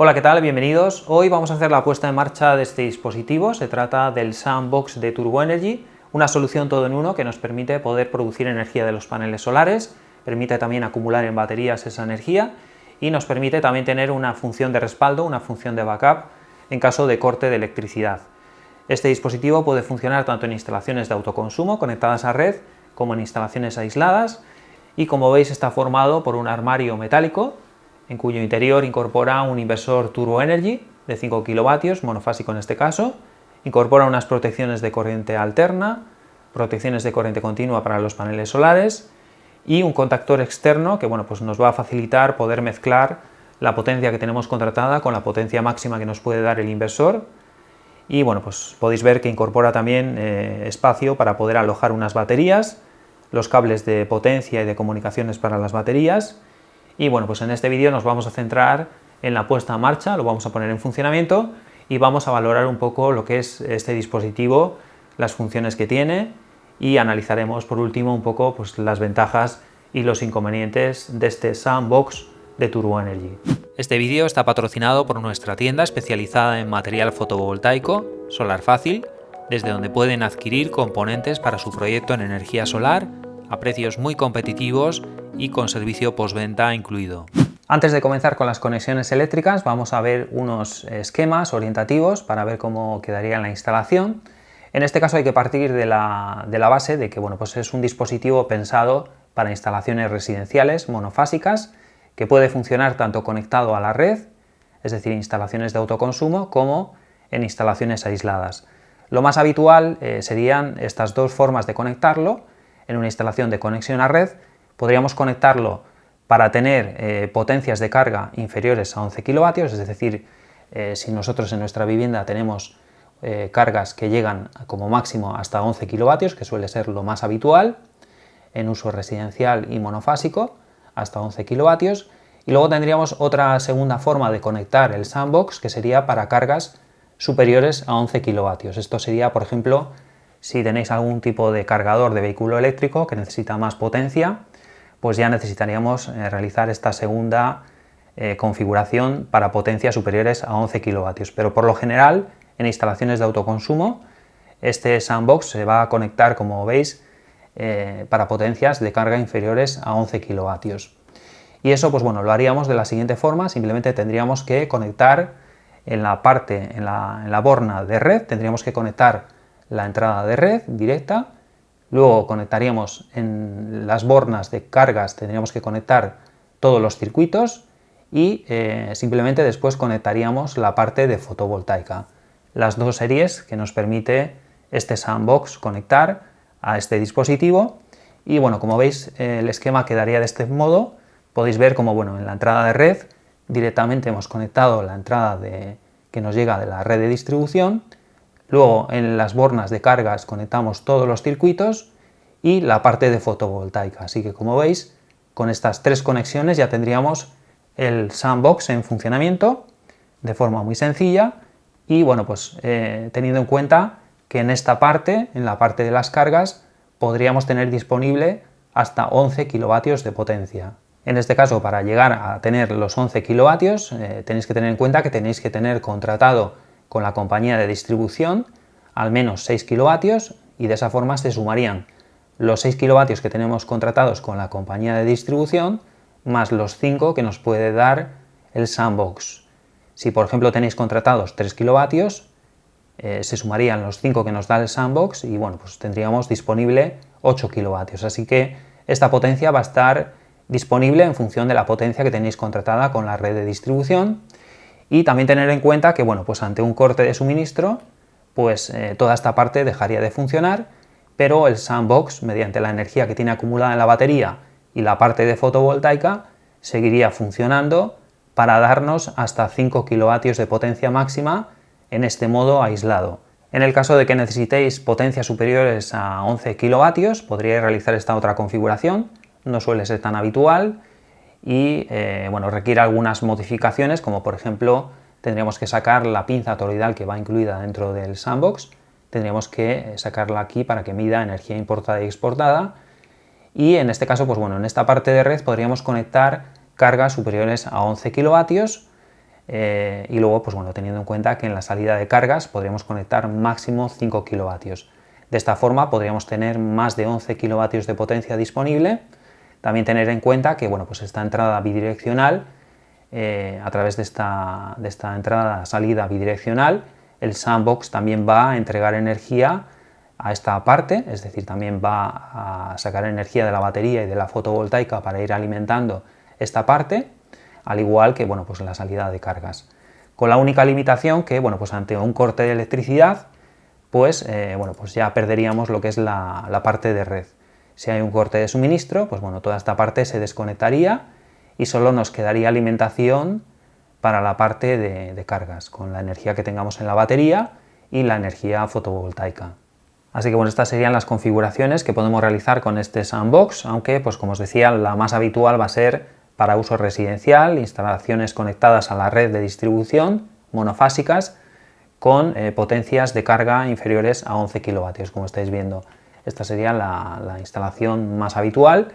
Hola, ¿qué tal? Bienvenidos. Hoy vamos a hacer la puesta en marcha de este dispositivo. Se trata del Sunbox de Turbo Energy, una solución todo en uno que nos permite poder producir energía de los paneles solares, permite también acumular en baterías esa energía y nos permite también tener una función de respaldo, una función de backup en caso de corte de electricidad. Este dispositivo puede funcionar tanto en instalaciones de autoconsumo conectadas a red como en instalaciones aisladas y, como veis, está formado por un armario metálico en cuyo interior incorpora un inversor Turbo Energy de 5 kilovatios, monofásico en este caso, incorpora unas protecciones de corriente alterna, protecciones de corriente continua para los paneles solares y un contactor externo que pues nos va a facilitar poder mezclar la potencia que tenemos contratada con la potencia máxima que nos puede dar el inversor. Y pues podéis ver que incorpora también espacio para poder alojar unas baterías, los cables de potencia y de comunicaciones para las baterías. Y pues en este vídeo nos vamos a centrar en la puesta en marcha, lo vamos a poner en funcionamiento y vamos a valorar un poco lo que es este dispositivo, las funciones que tiene y analizaremos por último un poco las ventajas y los inconvenientes de este Sunbox de Turbo Energy. Este vídeo está patrocinado por nuestra tienda especializada en material fotovoltaico, Solar Fácil, desde donde pueden adquirir componentes para su proyecto en energía solar a precios muy competitivos y con servicio postventa incluido. Antes de comenzar con las conexiones eléctricas, vamos a ver unos esquemas orientativos para ver cómo quedaría la instalación. En este caso hay que partir de la base de que es un dispositivo pensado para instalaciones residenciales monofásicas, que puede funcionar tanto conectado a la red, es decir, instalaciones de autoconsumo, como en instalaciones aisladas. Lo más habitual serían estas dos formas de conectarlo. En una instalación de conexión a red podríamos conectarlo para tener potencias de carga inferiores a 11 kilovatios, es decir, si nosotros en nuestra vivienda tenemos cargas que llegan como máximo hasta 11 kilovatios, que suele ser lo más habitual en uso residencial y monofásico, hasta 11 kilovatios, y luego tendríamos otra segunda forma de conectar el Sunbox, que sería para cargas superiores a 11 kilovatios. Esto sería, por ejemplo, si tenéis algún tipo de cargador de vehículo eléctrico que necesita más potencia, pues ya necesitaríamos realizar esta segunda configuración para potencias superiores a 11 kilovatios. Pero por lo general, en instalaciones de autoconsumo, este Sunbox se va a conectar, como veis, para potencias de carga inferiores a 11 kilovatios. Y eso lo haríamos de la siguiente forma. Simplemente tendríamos que conectar en la borna de red, tendríamos que conectar la entrada de red directa, luego conectaríamos en las bornas de cargas, tendríamos que conectar todos los circuitos y simplemente después conectaríamos la parte de fotovoltaica. Las dos series que nos permite este Sunbox conectar a este dispositivo. Y como veis, el esquema quedaría de este modo. Podéis ver como en la entrada de red directamente hemos conectado la entrada que nos llega de la red de distribución. Luego en las bornas de cargas conectamos todos los circuitos y la parte de fotovoltaica. Así que, como veis, con estas tres conexiones ya tendríamos el Sunbox en funcionamiento de forma muy sencilla y teniendo en cuenta que en esta parte, en la parte de las cargas, podríamos tener disponible hasta 11 kilovatios de potencia. En este caso, para llegar a tener los 11 kilovatios, tenéis que tener en cuenta que tenéis que tener contratado con la compañía de distribución al menos 6 kilovatios y de esa forma se sumarían los 6 kilovatios que tenemos contratados con la compañía de distribución más los 5 que nos puede dar el Sunbox. Si por ejemplo tenéis contratados 3 kilovatios, se sumarían los 5 que nos da el Sunbox y tendríamos disponible 8 kilovatios. Así que esta potencia va a estar disponible en función de la potencia que tenéis contratada con la red de distribución. Y también tener en cuenta que ante un corte de suministro, toda esta parte dejaría de funcionar, pero el Sunbox, mediante la energía que tiene acumulada en la batería y la parte de fotovoltaica, seguiría funcionando para darnos hasta 5 kilovatios de potencia máxima en este modo aislado. En el caso de que necesitéis potencias superiores a 11 kilovatios, podríais realizar esta otra configuración. No suele ser tan habitual y requiere algunas modificaciones, como por ejemplo tendríamos que sacar la pinza toroidal que va incluida dentro del Sunbox, tendríamos que sacarla aquí para que mida energía importada y exportada, y en este caso en esta parte de red podríamos conectar cargas superiores a 11 kilovatios y luego, pues bueno, teniendo en cuenta que en la salida de cargas podríamos conectar máximo 5 kilovatios. De esta forma podríamos tener más de 11 kilovatios de potencia disponible. También tener en cuenta que, bueno, pues esta entrada bidireccional, a través de esta entrada-salida bidireccional, el Sandbox también va a entregar energía a esta parte, es decir, también va a sacar energía de la batería y de la fotovoltaica para ir alimentando esta parte, al igual que, bueno, pues la salida de cargas. Con la única limitación que, bueno, pues ante un corte de electricidad, pues, bueno, pues ya perderíamos lo que es la parte de red. Si hay un corte de suministro, pues bueno, toda esta parte se desconectaría y solo nos quedaría alimentación para la parte de cargas, con la energía que tengamos en la batería y la energía fotovoltaica. Así que bueno, estas serían las configuraciones que podemos realizar con este Sandbox, aunque, pues como os decía, la más habitual va a ser para uso residencial, instalaciones conectadas a la red de distribución, monofásicas, con potencias de carga inferiores a 11 kilovatios, como estáis viendo. Esta sería la instalación más habitual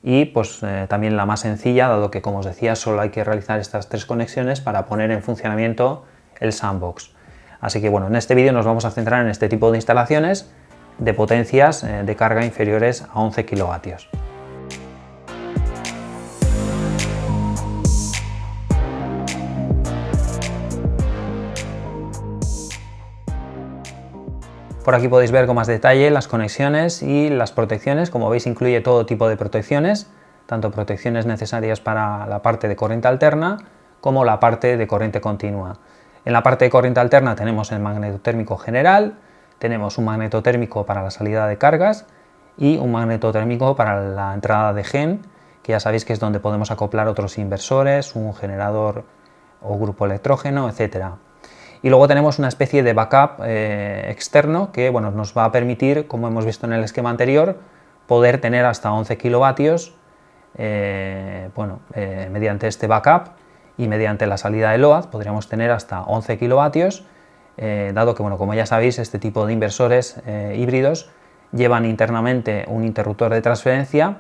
y pues también la más sencilla, dado que, como os decía, solo hay que realizar estas 3 conexiones para poner en funcionamiento el Sandbox. Así que bueno, en este vídeo nos vamos a centrar en este tipo de instalaciones de potencias de carga inferiores a 11 kilovatios. Por aquí podéis ver con más detalle las conexiones y las protecciones. Como veis, incluye todo tipo de protecciones, tanto protecciones necesarias para la parte de corriente alterna como la parte de corriente continua. En la parte de corriente alterna tenemos el magnetotérmico general, tenemos un magnetotérmico para la salida de cargas y un magnetotérmico para la entrada de gen, que ya sabéis que es donde podemos acoplar otros inversores, un generador o grupo electrógeno, etcétera. Y luego tenemos una especie de backup externo que, bueno, nos va a permitir, como hemos visto en el esquema anterior, poder tener hasta 11 kilovatios mediante este backup, y mediante la salida de LOAD podríamos tener hasta 11 kilovatios, dado que, bueno, como ya sabéis, este tipo de inversores híbridos llevan internamente un interruptor de transferencia,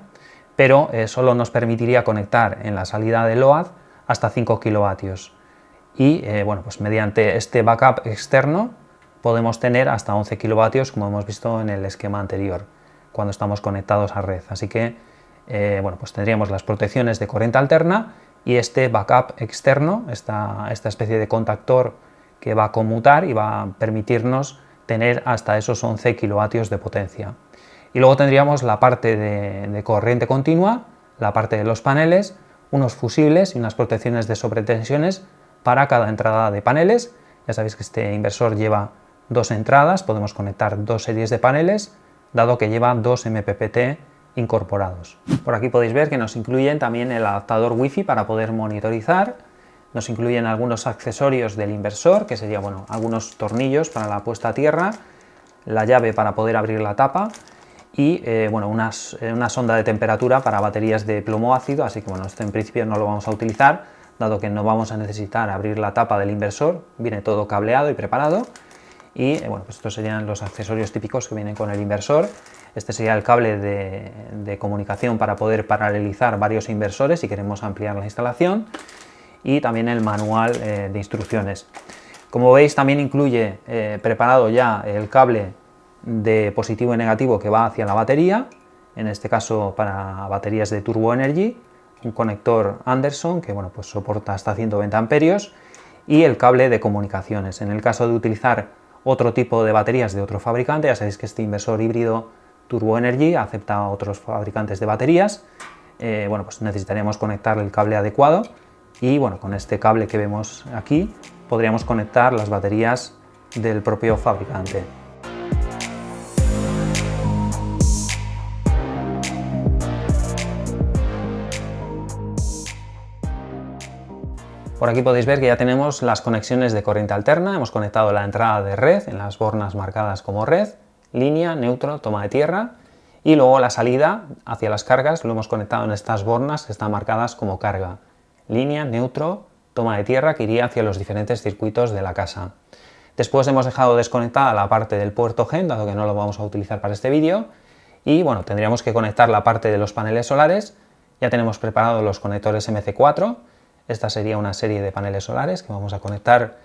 pero solo nos permitiría conectar en la salida de LOAD hasta 5 kilovatios. Y bueno, pues mediante este backup externo podemos tener hasta 11 kilovatios, como hemos visto en el esquema anterior, cuando estamos conectados a red. Así que bueno, pues tendríamos las protecciones de corriente alterna y este backup externo, esta especie de contactor que va a conmutar y va a permitirnos tener hasta esos 11 kilovatios de potencia. Y luego tendríamos la parte de corriente continua, la parte de los paneles, unos fusibles y unas protecciones de sobretensiones para cada entrada de paneles. Ya sabéis que este inversor lleva 2 entradas, podemos conectar 2 series de paneles, dado que lleva 2 MPPT incorporados. Por aquí podéis ver que nos incluyen también el adaptador Wi-Fi para poder monitorizar, nos incluyen algunos accesorios del inversor, que sería, bueno, algunos tornillos para la puesta a tierra, la llave para poder abrir la tapa y bueno, una sonda de temperatura para baterías de plomo ácido, así que bueno, esto en principio no lo vamos a utilizar, dado que no vamos a necesitar abrir la tapa del inversor, viene todo cableado y preparado. Y bueno, pues estos serían los accesorios típicos que vienen con el inversor. Este sería el cable de comunicación para poder paralelizar varios inversores si queremos ampliar la instalación, y también el manual de instrucciones. Como veis, también incluye preparado ya el cable de positivo y negativo que va hacia la batería, en este caso para baterías de Turbo Energy, un conector Anderson que, bueno, pues soporta hasta 120 amperios, y el cable de comunicaciones. En el caso de utilizar otro tipo de baterías de otro fabricante, ya sabéis que este inversor híbrido Turbo Energy acepta a otros fabricantes de baterías, bueno, pues necesitaríamos conectar el cable adecuado, y bueno, con este cable que vemos aquí podríamos conectar las baterías del propio fabricante. Por aquí podéis ver que ya tenemos las conexiones de corriente alterna, hemos conectado la entrada de red en las bornas marcadas como red, línea, neutro, toma de tierra, y luego la salida hacia las cargas lo hemos conectado en estas bornas que están marcadas como carga, línea, neutro, toma de tierra, que iría hacia los diferentes circuitos de la casa. Después hemos dejado desconectada la parte del puerto gen, dado que no lo vamos a utilizar para este vídeo, y bueno, tendríamos que conectar la parte de los paneles solares. Ya tenemos preparados los conectores MC4, Esta sería una serie de paneles solares que vamos a conectar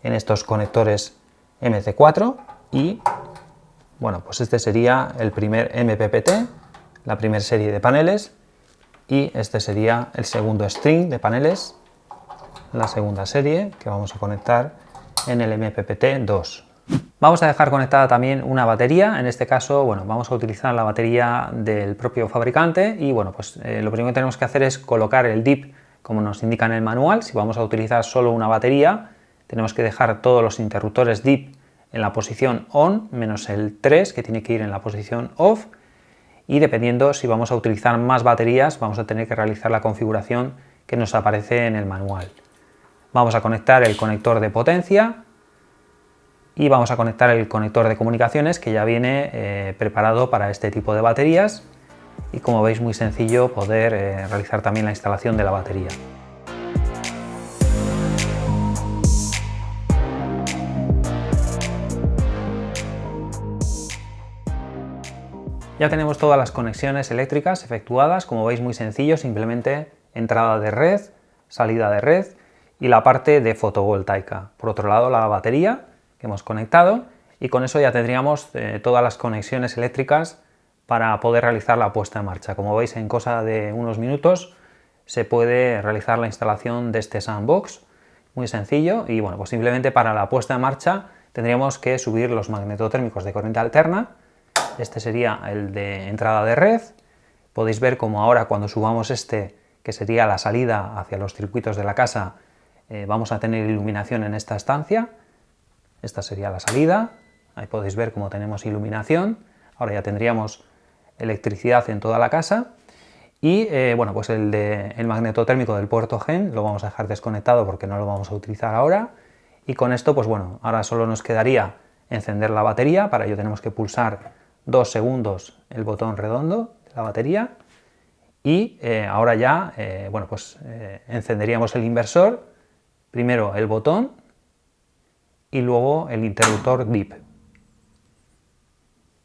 en estos conectores MC4 y, bueno, pues este sería el primer MPPT, la primera serie de paneles, y este sería el segundo string de paneles, la segunda serie que vamos a conectar en el MPPT2. Vamos a dejar conectada también una batería. En este caso, bueno, vamos a utilizar la batería del propio fabricante y, bueno, pues lo primero que tenemos que hacer es colocar el DIP como nos indica en el manual. Si vamos a utilizar solo una batería, tenemos que dejar todos los interruptores DIP en la posición ON, menos el 3 que tiene que ir en la posición OFF, y dependiendo si vamos a utilizar más baterías, vamos a tener que realizar la configuración que nos aparece en el manual. Vamos a conectar el conector de potencia y vamos a conectar el conector de comunicaciones que ya viene preparado para este tipo de baterías, y como veis, muy sencillo poder realizar también la instalación de la batería. Ya tenemos todas las conexiones eléctricas efectuadas, como veis, muy sencillo, simplemente entrada de red, salida de red y la parte de fotovoltaica. Por otro lado, la batería que hemos conectado, y con eso ya tendríamos todas las conexiones eléctricas para poder realizar la puesta en marcha. Como veis, en cosa de unos minutos se puede realizar la instalación de este Sandbox, muy sencillo, y bueno, pues simplemente para la puesta en marcha tendríamos que subir los magnetotérmicos de corriente alterna. Este sería el de entrada de red. Podéis ver como ahora, cuando subamos este, que sería la salida hacia los circuitos de la casa, vamos a tener iluminación en esta estancia. Esta sería la salida, ahí podéis ver cómo tenemos iluminación. Ahora ya tendríamos electricidad en toda la casa. Y bueno, pues el magnetotérmico del puerto GEN lo vamos a dejar desconectado porque no lo vamos a utilizar ahora. Y con esto, pues bueno, ahora solo nos quedaría encender la batería. Para ello tenemos que pulsar 2 segundos el botón redondo de la batería. Y ahora ya, bueno, pues encenderíamos el inversor, primero el botón y luego el interruptor DIP.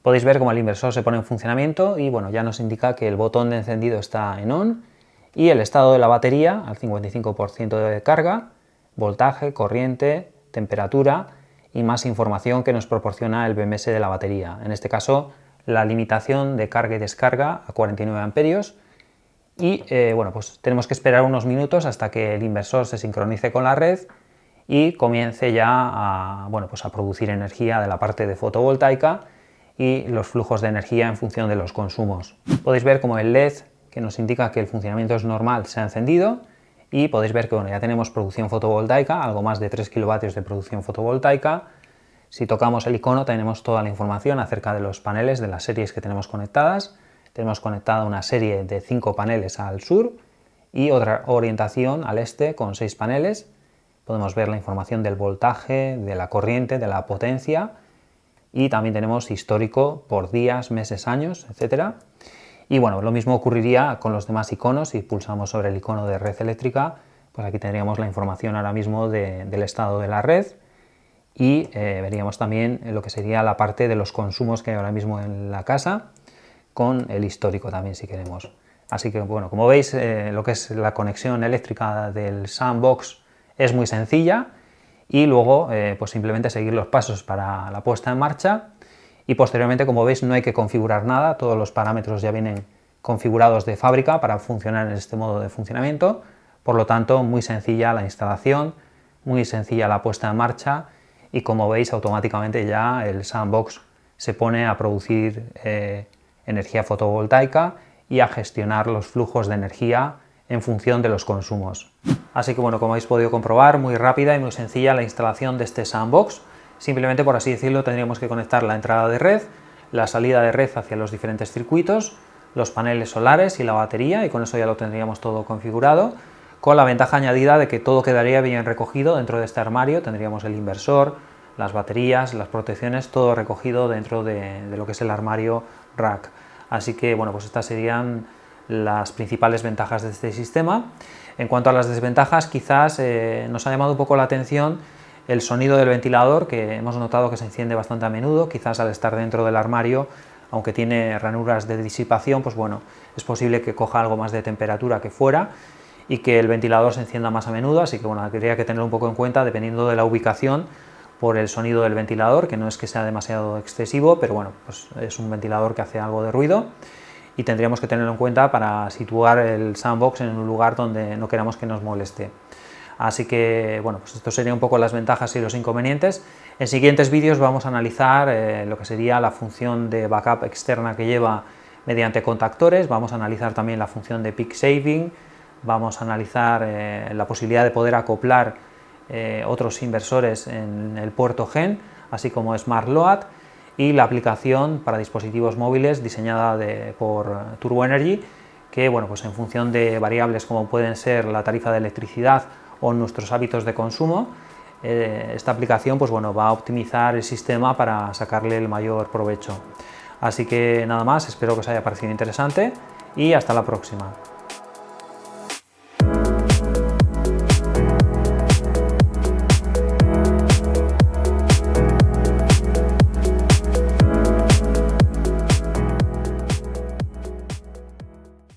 Podéis ver cómo el inversor se pone en funcionamiento y, bueno, ya nos indica que el botón de encendido está en ON y el estado de la batería al 55% de carga, voltaje, corriente, temperatura y más información que nos proporciona el BMS de la batería. En este caso, la limitación de carga y descarga a 49 amperios. Y bueno, pues tenemos que esperar unos minutos hasta que el inversor se sincronice con la red y comience ya a producir energía de la parte de fotovoltaica y los flujos de energía en función de los consumos. Podéis ver como el LED que nos indica que el funcionamiento es normal se ha encendido, y podéis ver que, bueno, ya tenemos producción fotovoltaica, algo más de 3 kilovatios de producción fotovoltaica. Si tocamos el icono tenemos toda la información acerca de los paneles, de las series que tenemos conectadas. Tenemos conectada una serie de 5 paneles al sur y otra orientación al este con 6 paneles. Podemos ver la información del voltaje, de la corriente, de la potencia, y también tenemos histórico por días, meses, años, etc. Y bueno, lo mismo ocurriría con los demás iconos. Si pulsamos sobre el icono de red eléctrica, pues aquí tendríamos la información ahora mismo del estado de la red, y veríamos también lo que sería la parte de los consumos que hay ahora mismo en la casa, con el histórico también si queremos. Así que, bueno, como veis, lo que es la conexión eléctrica del Sandbox es muy sencilla, y luego pues simplemente seguir los pasos para la puesta en marcha, y posteriormente, como veis, no hay que configurar nada, todos los parámetros ya vienen configurados de fábrica para funcionar en este modo de funcionamiento. Por lo tanto, muy sencilla la instalación, muy sencilla la puesta en marcha, y como veis, automáticamente ya el Sandbox se pone a producir energía fotovoltaica y a gestionar los flujos de energía en función de los consumos. Así que, bueno, como habéis podido comprobar, muy rápida y muy sencilla la instalación de este Sandbox. Simplemente, por así decirlo, tendríamos que conectar la entrada de red, la salida de red hacia los diferentes circuitos, los paneles solares y la batería, y con eso ya lo tendríamos todo configurado, con la ventaja añadida de que todo quedaría bien recogido dentro de este armario. Tendríamos el inversor, las baterías, las protecciones, todo recogido dentro de lo que es el armario rack. Así que, bueno, pues estas serían las principales ventajas de este sistema. En cuanto a las desventajas, quizás nos ha llamado un poco la atención el sonido del ventilador, que hemos notado que se enciende bastante a menudo. Quizás al estar dentro del armario, aunque tiene ranuras de disipación, pues bueno, es posible que coja algo más de temperatura que fuera. y que el ventilador se encienda más a menudo, así que bueno, habría que tenerlo un poco en cuenta dependiendo de la ubicación por el sonido del ventilador, que no es que sea demasiado excesivo, pero bueno, pues es un ventilador que hace algo de ruido y tendríamos que tenerlo en cuenta para situar el Soundbox en un lugar donde no queramos que nos moleste. Así que bueno, pues esto serían un poco las ventajas y los inconvenientes. En siguientes vídeos vamos a analizar lo que sería la función de backup externa que lleva mediante contactores, vamos a analizar también la función de peak saving, vamos a analizar la posibilidad de poder acoplar otros inversores en el puerto GEN, así como Smart Load, y la aplicación para dispositivos móviles diseñada por Turbo Energy, que bueno, pues en función de variables como pueden ser la tarifa de electricidad o nuestros hábitos de consumo, esta aplicación pues bueno, va a optimizar el sistema para sacarle el mayor provecho. Así que nada más, espero que os haya parecido interesante y hasta la próxima.